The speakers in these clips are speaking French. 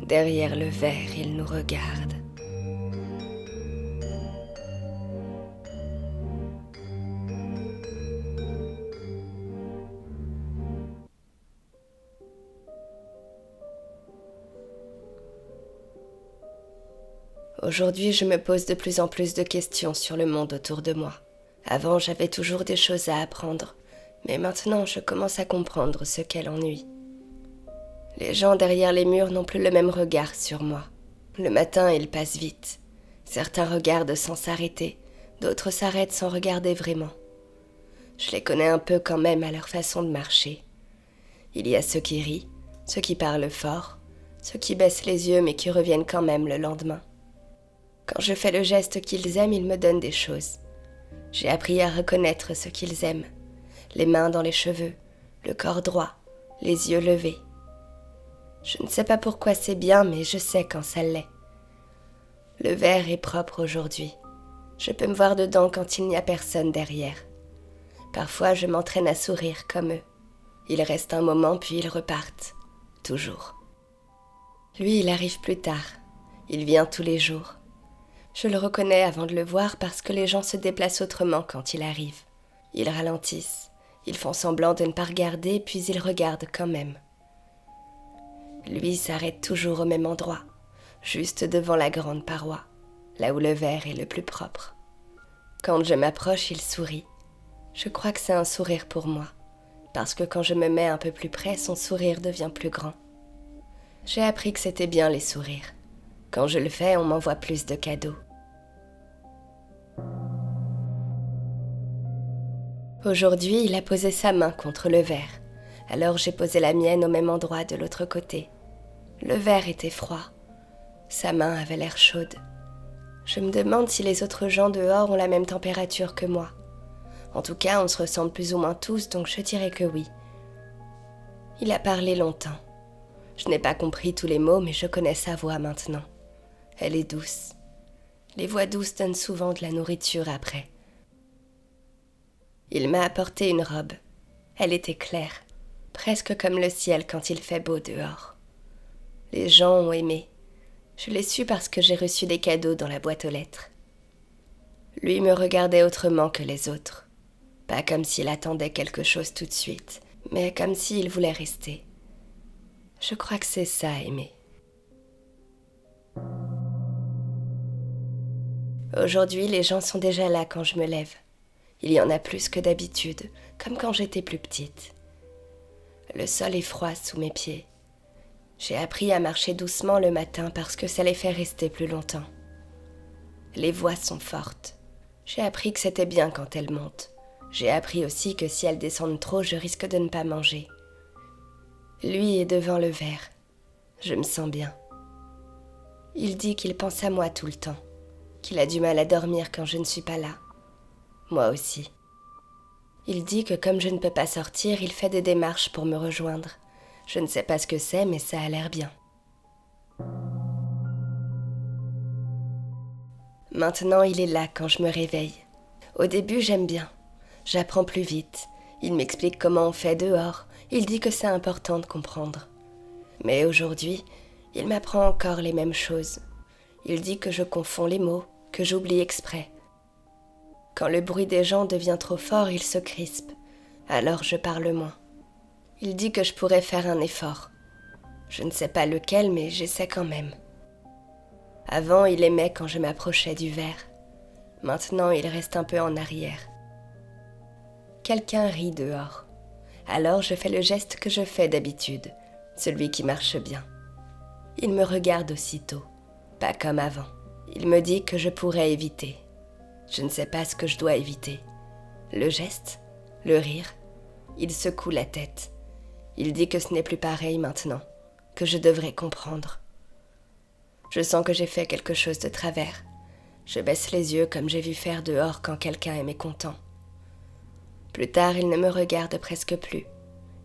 Derrière le verre, il nous regarde. Aujourd'hui, je me pose de plus en plus de questions sur le monde autour de moi. Avant, j'avais toujours des choses à apprendre, mais maintenant, je commence à comprendre ce qu'est l'ennui. Les gens derrière les murs n'ont plus le même regard sur moi. Le matin, ils passent vite. Certains regardent sans s'arrêter, d'autres s'arrêtent sans regarder vraiment. Je les connais un peu quand même à leur façon de marcher. Il y a ceux qui rient, ceux qui parlent fort, ceux qui baissent les yeux mais qui reviennent quand même le lendemain. Quand je fais le geste qu'ils aiment, ils me donnent des choses. J'ai appris à reconnaître ce qu'ils aiment. Les mains dans les cheveux, le corps droit, les yeux levés. Je ne sais pas pourquoi c'est bien, mais je sais quand ça l'est. Le verre est propre aujourd'hui. Je peux me voir dedans quand il n'y a personne derrière. Parfois, je m'entraîne à sourire comme eux. Ils restent un moment, puis ils repartent. Toujours. Lui, il arrive plus tard. Il vient tous les jours. Je le reconnais avant de le voir parce que les gens se déplacent autrement quand il arrive. Ils ralentissent. Ils font semblant de ne pas regarder, puis ils regardent quand même. Lui s'arrête toujours au même endroit, juste devant la grande paroi, là où le verre est le plus propre. Quand je m'approche, il sourit. Je crois que c'est un sourire pour moi, parce que quand je me mets un peu plus près, son sourire devient plus grand. J'ai appris que c'était bien les sourires. Quand je le fais, on m'envoie plus de cadeaux. Aujourd'hui, il a posé sa main contre le verre. Alors j'ai posé la mienne au même endroit de l'autre côté. Le verre était froid. Sa main avait l'air chaude. Je me demande si les autres gens dehors ont la même température que moi. En tout cas, on se ressemble plus ou moins tous, donc je dirais que oui. Il a parlé longtemps. Je n'ai pas compris tous les mots, mais je connais sa voix maintenant. Elle est douce. Les voix douces donnent souvent de la nourriture après. Il m'a apporté une robe. Elle était claire, presque comme le ciel quand il fait beau dehors. Les gens ont aimé. Je l'ai su parce que j'ai reçu des cadeaux dans la boîte aux lettres. Lui me regardait autrement que les autres. Pas comme s'il attendait quelque chose tout de suite, mais comme s'il voulait rester. Je crois que c'est ça, aimer. Aujourd'hui, les gens sont déjà là quand je me lève. Il y en a plus que d'habitude, comme quand j'étais plus petite. Le sol est froid sous mes pieds. J'ai appris à marcher doucement le matin parce que ça les fait rester plus longtemps. Les voix sont fortes. J'ai appris que c'était bien quand elles montent. J'ai appris aussi que si elles descendent trop, je risque de ne pas manger. Lui est devant le verre. Je me sens bien. Il dit qu'il pense à moi tout le temps, qu'il a du mal à dormir quand je ne suis pas là. Moi aussi. Il dit que comme je ne peux pas sortir, il fait des démarches pour me rejoindre. Je ne sais pas ce que c'est, mais ça a l'air bien. Maintenant, il est là quand je me réveille. Au début, j'aime bien. J'apprends plus vite. Il m'explique comment on fait dehors. Il dit que c'est important de comprendre. Mais aujourd'hui, il m'apprend encore les mêmes choses. Il dit que je confonds les mots, que j'oublie exprès. Quand le bruit des gens devient trop fort, il se crispe. Alors je parle moins. Il dit que je pourrais faire un effort. Je ne sais pas lequel, mais j'essaie quand même. Avant, il aimait quand je m'approchais du verre. Maintenant, il reste un peu en arrière. Quelqu'un rit dehors. Alors je fais le geste que je fais d'habitude, celui qui marche bien. Il me regarde aussitôt, pas comme avant. Il me dit que je pourrais éviter. Je ne sais pas ce que je dois éviter. Le geste, le rire. Il secoue la tête. Il dit que ce n'est plus pareil maintenant, que je devrais comprendre. Je sens que j'ai fait quelque chose de travers. Je baisse les yeux comme j'ai vu faire dehors quand quelqu'un est mécontent. Plus tard, il ne me regarde presque plus,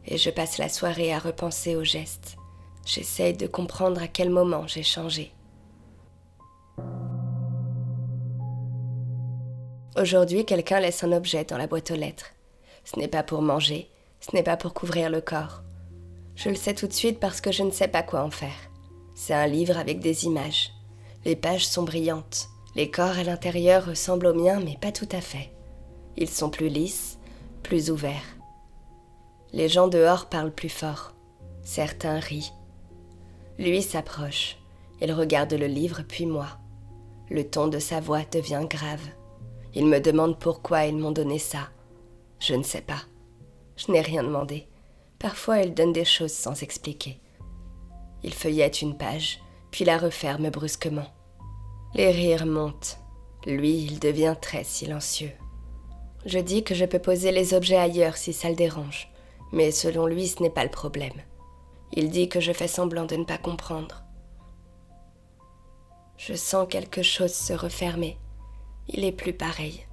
et je passe la soirée à repenser aux gestes. J'essaye de comprendre à quel moment j'ai changé. Aujourd'hui, quelqu'un laisse un objet dans la boîte aux lettres. Ce n'est pas pour manger, ce n'est pas pour couvrir le corps. Je le sais tout de suite parce que je ne sais pas quoi en faire. C'est un livre avec des images. Les pages sont brillantes. Les corps à l'intérieur ressemblent aux miens, mais pas tout à fait. Ils sont plus lisses, plus ouverts. Les gens dehors parlent plus fort. Certains rient. Lui s'approche. Il regarde le livre, puis moi. Le ton de sa voix devient grave. Il me demande pourquoi ils m'ont donné ça. Je ne sais pas. Je n'ai rien demandé. Parfois, il donne des choses sans expliquer. Il feuillette une page, puis la referme brusquement. Les rires montent. Lui, il devient très silencieux. Je dis que je peux poser les objets ailleurs si ça le dérange, mais selon lui, ce n'est pas le problème. Il dit que je fais semblant de ne pas comprendre. Je sens quelque chose se refermer. Il est plus pareil.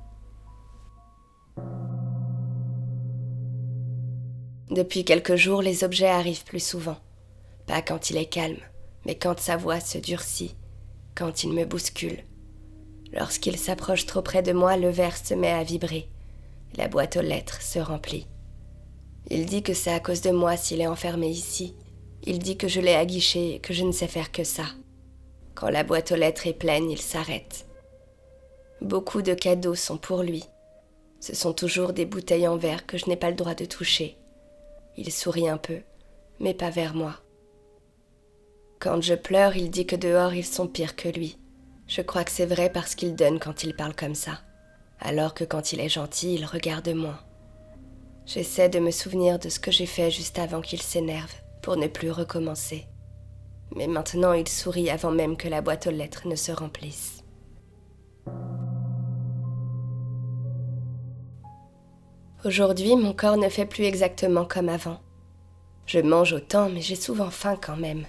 Depuis quelques jours, les objets arrivent plus souvent. Pas quand il est calme, mais quand sa voix se durcit, quand il me bouscule. Lorsqu'il s'approche trop près de moi, le verre se met à vibrer. La boîte aux lettres se remplit. Il dit que c'est à cause de moi s'il est enfermé ici. Il dit que je l'ai aguiché et que je ne sais faire que ça. Quand la boîte aux lettres est pleine, il s'arrête. Beaucoup de cadeaux sont pour lui. Ce sont toujours des bouteilles en verre que je n'ai pas le droit de toucher. Il sourit un peu, mais pas vers moi. Quand je pleure, il dit que dehors ils sont pires que lui. Je crois que c'est vrai parce qu'il donne quand il parle comme ça, alors que quand il est gentil, il regarde moins. J'essaie de me souvenir de ce que j'ai fait juste avant qu'il s'énerve, pour ne plus recommencer. Mais maintenant, il sourit avant même que la boîte aux lettres ne se remplisse. Aujourd'hui, mon corps ne fait plus exactement comme avant. Je mange autant, mais j'ai souvent faim quand même.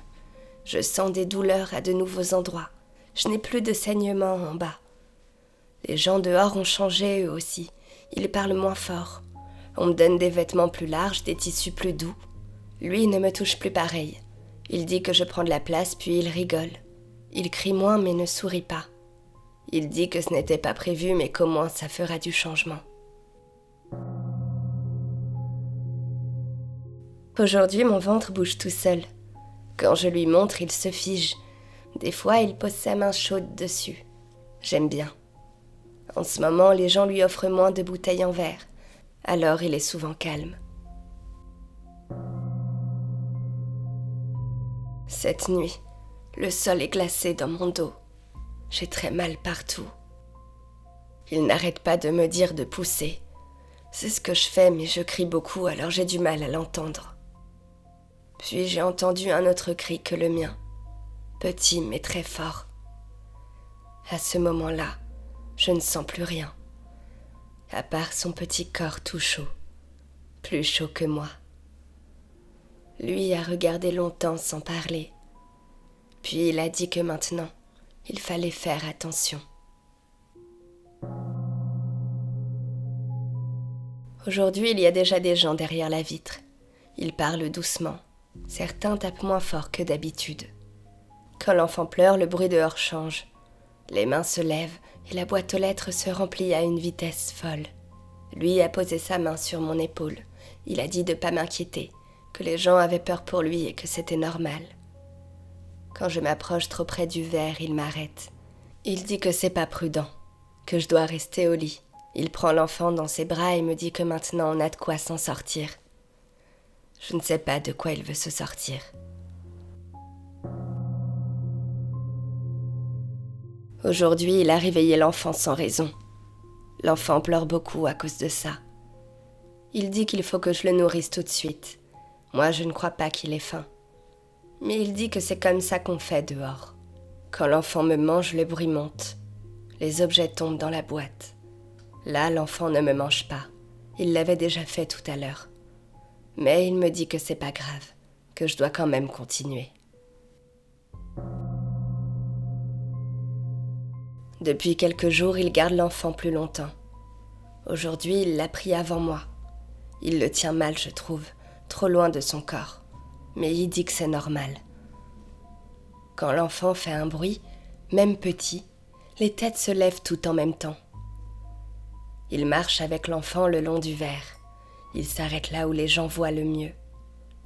Je sens des douleurs à de nouveaux endroits. Je n'ai plus de saignements en bas. Les gens dehors ont changé eux aussi. Ils parlent moins fort. On me donne des vêtements plus larges, des tissus plus doux. Lui ne me touche plus pareil. Il dit que je prends de la place, puis il rigole. Il crie moins, mais ne sourit pas. Il dit que ce n'était pas prévu, mais qu'au moins ça fera du changement. Aujourd'hui, mon ventre bouge tout seul. Quand je lui montre, il se fige. Des fois, il pose sa main chaude dessus. J'aime bien. En ce moment, les gens lui offrent moins de bouteilles en verre. Alors, il est souvent calme. Cette nuit, le sol est glacé dans mon dos. J'ai très mal partout. Il n'arrête pas de me dire de pousser. C'est ce que je fais, mais je crie beaucoup, alors j'ai du mal à l'entendre. Puis j'ai entendu un autre cri que le mien, petit mais très fort. À ce moment-là, je ne sens plus rien, à part son petit corps tout chaud, plus chaud que moi. Lui a regardé longtemps sans parler, puis il a dit que maintenant, il fallait faire attention. Aujourd'hui, il y a déjà des gens derrière la vitre. Ils parlent doucement. Certains tapent moins fort que d'habitude. Quand l'enfant pleure, le bruit dehors change. Les mains se lèvent et la boîte aux lettres se remplit à une vitesse folle. Lui a posé sa main sur mon épaule. Il a dit de ne pas m'inquiéter, que les gens avaient peur pour lui et que c'était normal. Quand je m'approche trop près du verre, il m'arrête. Il dit que c'est pas prudent, que je dois rester au lit. Il prend l'enfant dans ses bras et me dit que maintenant on a de quoi s'en sortir. Je ne sais pas de quoi il veut se sortir. Aujourd'hui, il a réveillé l'enfant sans raison. L'enfant pleure beaucoup à cause de ça. Il dit qu'il faut que je le nourrisse tout de suite. Moi, je ne crois pas qu'il ait faim. Mais il dit que c'est comme ça qu'on fait dehors. Quand l'enfant me mange, le bruit monte. Les objets tombent dans la boîte. Là, l'enfant ne me mange pas. Il l'avait déjà fait tout à l'heure. Mais il me dit que c'est pas grave, que je dois quand même continuer. Depuis quelques jours, il garde l'enfant plus longtemps. Aujourd'hui, il l'a pris avant moi. Il le tient mal, je trouve, trop loin de son corps. Mais il dit que c'est normal. Quand l'enfant fait un bruit, même petit, les têtes se lèvent toutes en même temps. Il marche avec l'enfant le long du verre. Il s'arrête là où les gens voient le mieux.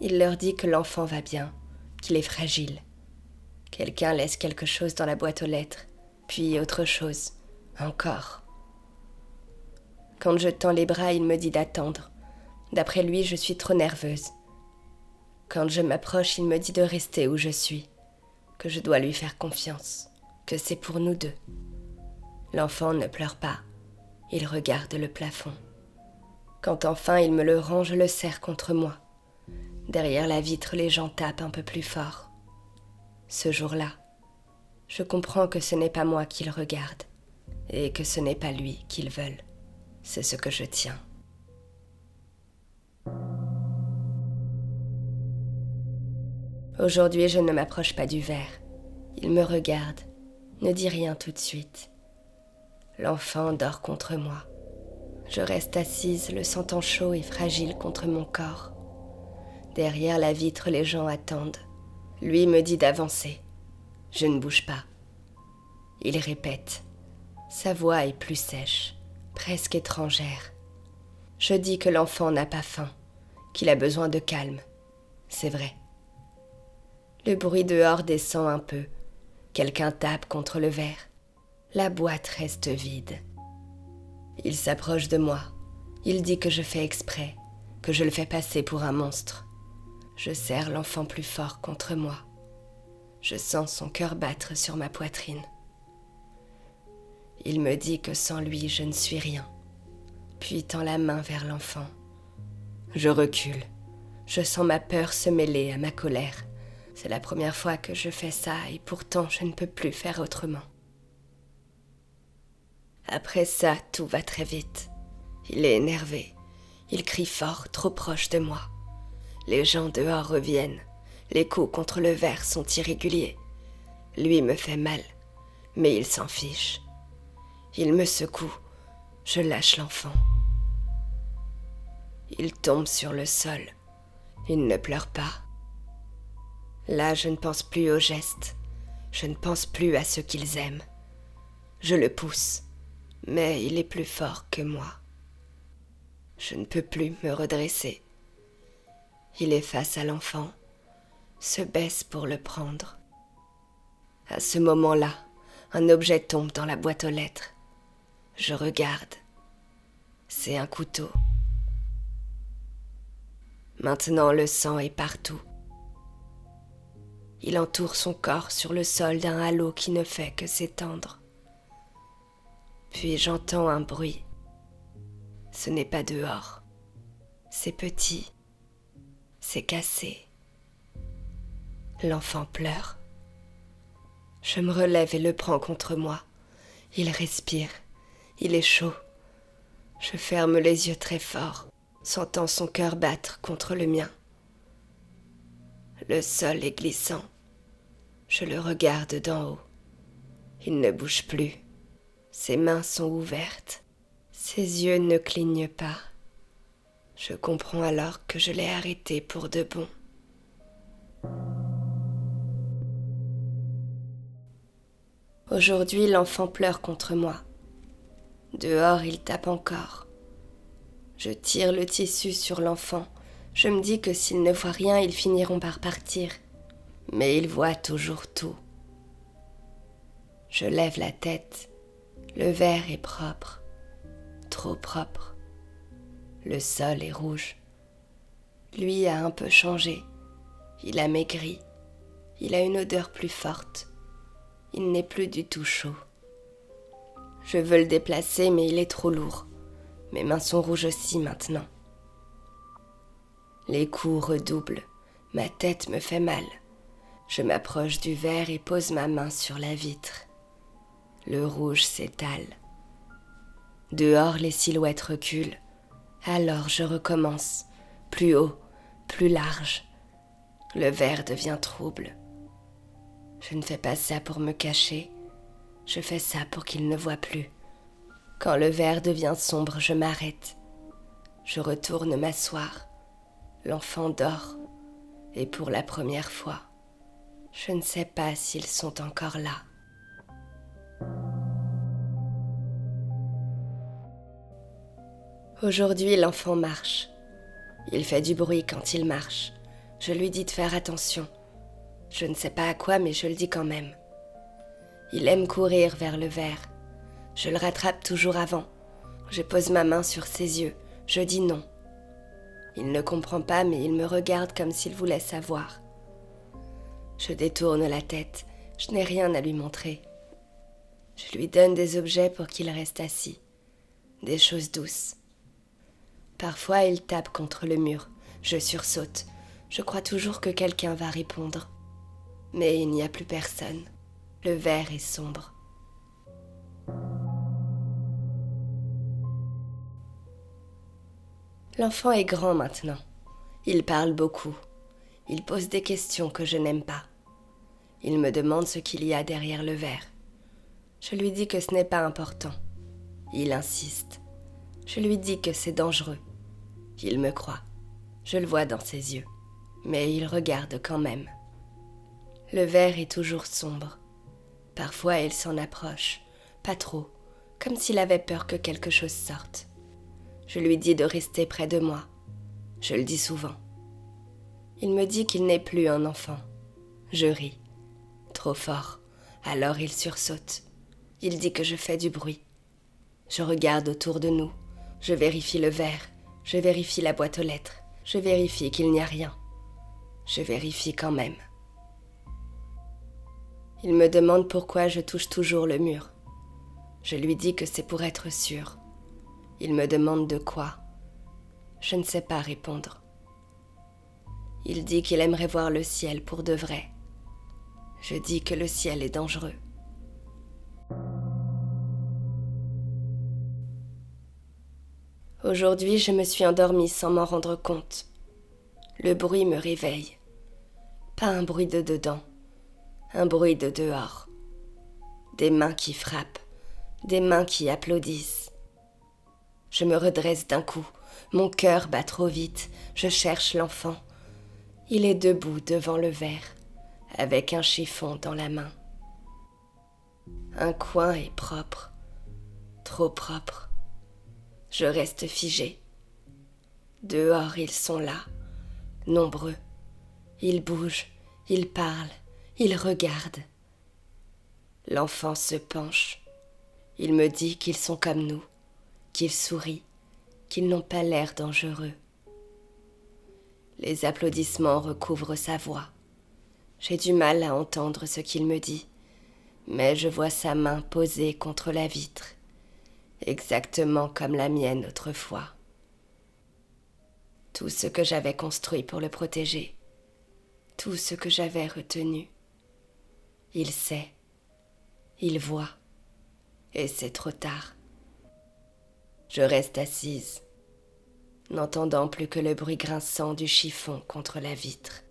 Il leur dit que l'enfant va bien, qu'il est fragile, Quelqu'un laisse quelque chose dans la boîte aux lettres, puis autre chose, encore. Quand je tends les bras, il me dit d'attendre. D'après lui, je suis trop nerveuse. Quand je m'approche, il me dit de rester où je suis, que je dois lui faire confiance, que c'est pour nous deux. L'enfant ne pleure pas, il regarde le plafond. Quand enfin il me le rend, je le serre contre moi. Derrière la vitre, les gens tapent un peu plus fort. Ce jour-là, je comprends que ce n'est pas moi qu'ils regardent et que ce n'est pas lui qu'ils veulent. C'est ce que je tiens. Aujourd'hui, je ne m'approche pas du verre. Il me regarde, ne dit rien tout de suite. L'enfant dort contre moi. Je reste assise, le sentant chaud et fragile contre mon corps. Derrière la vitre, les gens attendent. Lui me dit d'avancer. Je ne bouge pas. Il répète. Sa voix est plus sèche, presque étrangère. Je dis que l'enfant n'a pas faim, qu'il a besoin de calme. C'est vrai. Le bruit dehors descend un peu. Quelqu'un tape contre le verre. La boîte reste vide. Il s'approche de moi. Il dit que je fais exprès, que je le fais passer pour un monstre. Je serre l'enfant plus fort contre moi. Je sens son cœur battre sur ma poitrine. Il me dit que sans lui, je ne suis rien, puis tend la main vers l'enfant. Je recule. Je sens ma peur se mêler à ma colère. C'est la première fois que je fais ça et pourtant je ne peux plus faire autrement. Après ça, tout va très vite. Il est énervé. Il crie fort, trop proche de moi. Les gens dehors reviennent. Les coups contre le verre sont irréguliers. Lui me fait mal, mais il s'en fiche. Il me secoue. Je lâche l'enfant. Il tombe sur le sol. Il ne pleure pas. Là, je ne pense plus aux gestes. Je ne pense plus à ce qu'ils aiment. Je le pousse, mais il est plus fort que moi. Je ne peux plus me redresser. Il est face à l'enfant, se baisse pour le prendre. À ce moment-là, un objet tombe dans la boîte aux lettres. Je regarde. C'est un couteau. Maintenant, le sang est partout. Il entoure son corps sur le sol d'un halo qui ne fait que s'étendre. Puis j'entends un bruit. Ce n'est pas dehors. C'est petit. C'est cassé. L'enfant pleure. Je me relève et le prends contre moi. Il respire. Il est chaud. Je ferme les yeux très fort, sentant son cœur battre contre le mien. Le sol est glissant. Je le regarde d'en haut. Il ne bouge plus. Ses mains sont ouvertes. Ses yeux ne clignent pas. Je comprends alors que je l'ai arrêté pour de bon. Aujourd'hui, l'enfant pleure contre moi. Dehors, il tape encore. Je tire le tissu sur l'enfant. Je me dis que s'ils ne voient rien, ils finiront par partir. Mais ils voient toujours tout. Je lève la tête. Le verre est propre. Trop propre. Le sol est rouge. Lui a un peu changé. Il a maigri. Il a une odeur plus forte. Il n'est plus du tout chaud. Je veux le déplacer, mais il est trop lourd. Mes mains sont rouges aussi maintenant. Les coups redoublent. Ma tête me fait mal. Je m'approche du verre et pose ma main sur la vitre. Le rouge s'étale. Dehors, les silhouettes reculent. Alors je recommence, plus haut, plus large. Le verre devient trouble. Je ne fais pas ça pour me cacher. Je fais ça pour qu'il ne voie plus. Quand le verre devient sombre, je m'arrête. Je retourne m'asseoir. L'enfant dort. Et pour la première fois, je ne sais pas s'ils sont encore là. Aujourd'hui, l'enfant marche. Il fait du bruit quand il marche. Je lui dis de faire attention. Je ne sais pas à quoi, mais je le dis quand même. Il aime courir vers le verre. Je le rattrape toujours avant. Je pose ma main sur ses yeux. Je dis non. Il ne comprend pas, mais il me regarde comme s'il voulait savoir. Je détourne la tête. Je n'ai rien à lui montrer. Je lui donne des objets pour qu'il reste assis. Des choses douces. Parfois, il tape contre le mur. Je sursaute. Je crois toujours que quelqu'un va répondre. Mais il n'y a plus personne. Le verre est sombre. L'enfant est grand maintenant. Il parle beaucoup. Il pose des questions que je n'aime pas. Il me demande ce qu'il y a derrière le verre. Je lui dis que ce n'est pas important. Il insiste. Je lui dis que c'est dangereux. Il me croit. Je le vois dans ses yeux. Mais il regarde quand même. Le verre est toujours sombre. Parfois il s'en approche. Pas trop. Comme s'il avait peur que quelque chose sorte. Je lui dis de rester près de moi. Je le dis souvent. Il me dit qu'il n'est plus un enfant. Je ris. Trop fort. Alors il sursaute. Il dit que je fais du bruit. Je regarde autour de nous. Je vérifie le verre. Je vérifie la boîte aux lettres. Je vérifie qu'il n'y a rien. Je vérifie quand même. Il me demande pourquoi je touche toujours le mur. Je lui dis que c'est pour être sûr. Il me demande de quoi. Je ne sais pas répondre. Il dit qu'il aimerait voir le ciel pour de vrai. Je dis que le ciel est dangereux. Aujourd'hui, je me suis endormie sans m'en rendre compte. Le bruit me réveille. Pas un bruit de dedans, un bruit de dehors. Des mains qui frappent, des mains qui applaudissent. Je me redresse d'un coup, mon cœur bat trop vite, je cherche l'enfant. Il est debout devant le verre, avec un chiffon dans la main. Un coin est propre, trop propre. Je reste figée. Dehors, ils sont là, nombreux. Ils bougent, ils parlent, ils regardent. L'enfant se penche. Il me dit qu'ils sont comme nous, qu'ils sourient, qu'ils n'ont pas l'air dangereux. Les applaudissements recouvrent sa voix. J'ai du mal à entendre ce qu'il me dit, mais je vois sa main posée contre la vitre, exactement comme la mienne autrefois. Tout ce que j'avais construit pour le protéger, tout ce que j'avais retenu. Il sait, il voit, et c'est trop tard. Je reste assise, n'entendant plus que le bruit grinçant du chiffon contre la vitre.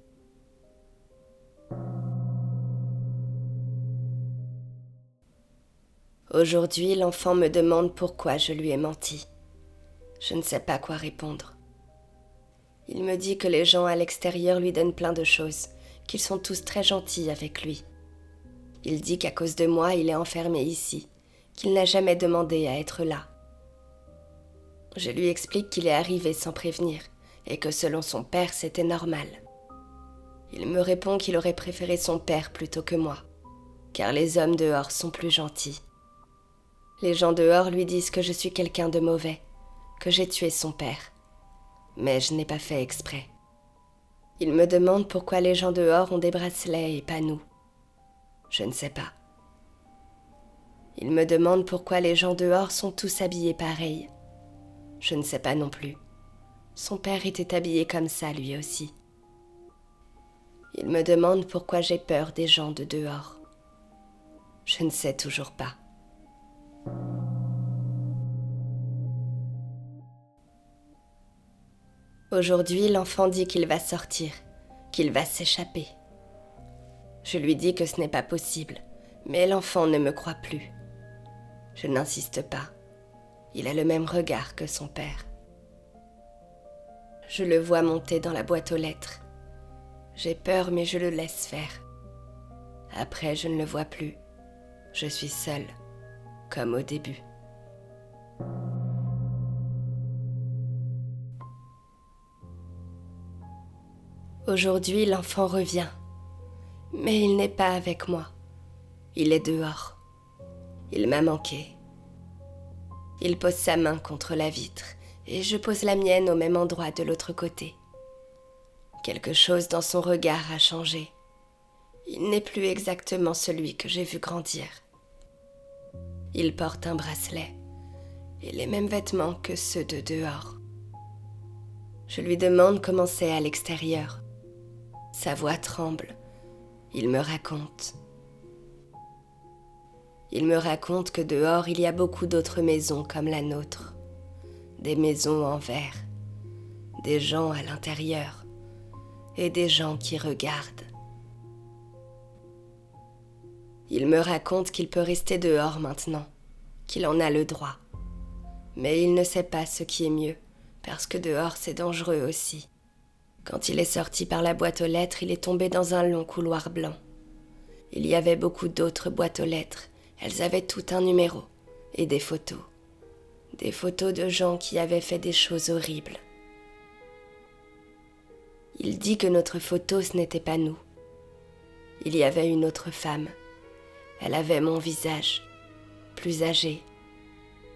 Aujourd'hui, l'enfant me demande pourquoi je lui ai menti. Je ne sais pas quoi répondre. Il me dit que les gens à l'extérieur lui donnent plein de choses, qu'ils sont tous très gentils avec lui. Il dit qu'à cause de moi, il est enfermé ici, qu'il n'a jamais demandé à être là. Je lui explique qu'il est arrivé sans prévenir et que selon son père, c'était normal. Il me répond qu'il aurait préféré son père plutôt que moi, car les hommes dehors sont plus gentils. Les gens dehors lui disent que je suis quelqu'un de mauvais, que j'ai tué son père. Mais je n'ai pas fait exprès. Il me demande pourquoi les gens dehors ont des bracelets et pas nous. Je ne sais pas. Il me demande pourquoi les gens dehors sont tous habillés pareil. Je ne sais pas non plus. Son père était habillé comme ça lui aussi. Il me demande pourquoi j'ai peur des gens de dehors. Je ne sais toujours pas. Aujourd'hui, l'enfant dit qu'il va sortir, qu'il va s'échapper. Je lui dis que ce n'est pas possible, mais l'enfant ne me croit plus. Je n'insiste pas. Il a le même regard que son père. Je le vois monter dans la boîte aux lettres. J'ai peur, mais je le laisse faire. Après, je ne le vois plus. Je suis seule, comme au début. Aujourd'hui, l'enfant revient. Mais il n'est pas avec moi. Il est dehors. Il m'a manqué. Il pose sa main contre la vitre et je pose la mienne au même endroit de l'autre côté. Quelque chose dans son regard a changé. Il n'est plus exactement celui que j'ai vu grandir. Il porte un bracelet et les mêmes vêtements que ceux de dehors. Je lui demande comment c'est à l'extérieur. Sa voix tremble. Il me raconte. Il me raconte que dehors, il y a beaucoup d'autres maisons comme la nôtre. Des maisons en verre, des gens à l'intérieur et des gens qui regardent. Il me raconte qu'il peut rester dehors maintenant, qu'il en a le droit. Mais il ne sait pas ce qui est mieux, parce que dehors c'est dangereux aussi. Quand il est sorti par la boîte aux lettres, il est tombé dans un long couloir blanc. Il y avait beaucoup d'autres boîtes aux lettres. Elles avaient tout un numéro et des photos. Des photos de gens qui avaient fait des choses horribles. Il dit que notre photo, ce n'était pas nous. Il y avait une autre femme. Elle avait mon visage, plus âgée,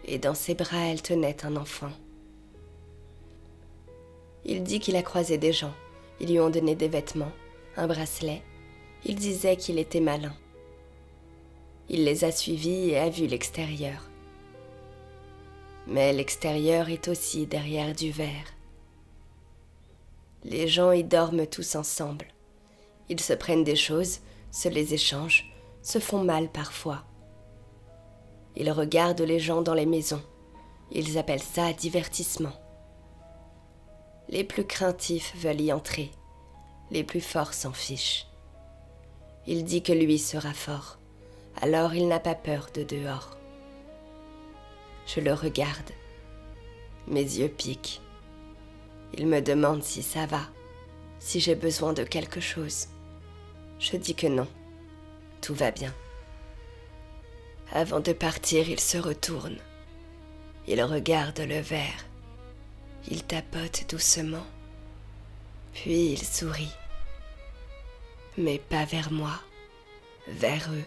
et dans ses bras, elle tenait un enfant. Il dit qu'il a croisé des gens. Ils lui ont donné des vêtements, un bracelet. Il disait qu'il était malin. Il les a suivis et a vu l'extérieur. Mais l'extérieur est aussi derrière du verre. Les gens y dorment tous ensemble. Ils se prennent des choses, se les échangent, se font mal parfois. Ils regardent les gens dans les maisons. Ils appellent ça divertissement. Les plus craintifs veulent y entrer. Les plus forts s'en fichent. Il dit que lui sera fort. Alors il n'a pas peur de dehors. Je le regarde. Mes yeux piquent. Il me demande si ça va, si j'ai besoin de quelque chose. Je dis que non. Tout va bien. Avant de partir, il se retourne. Il regarde le verre. Il tapote doucement. Puis il sourit. Mais pas vers moi, vers eux.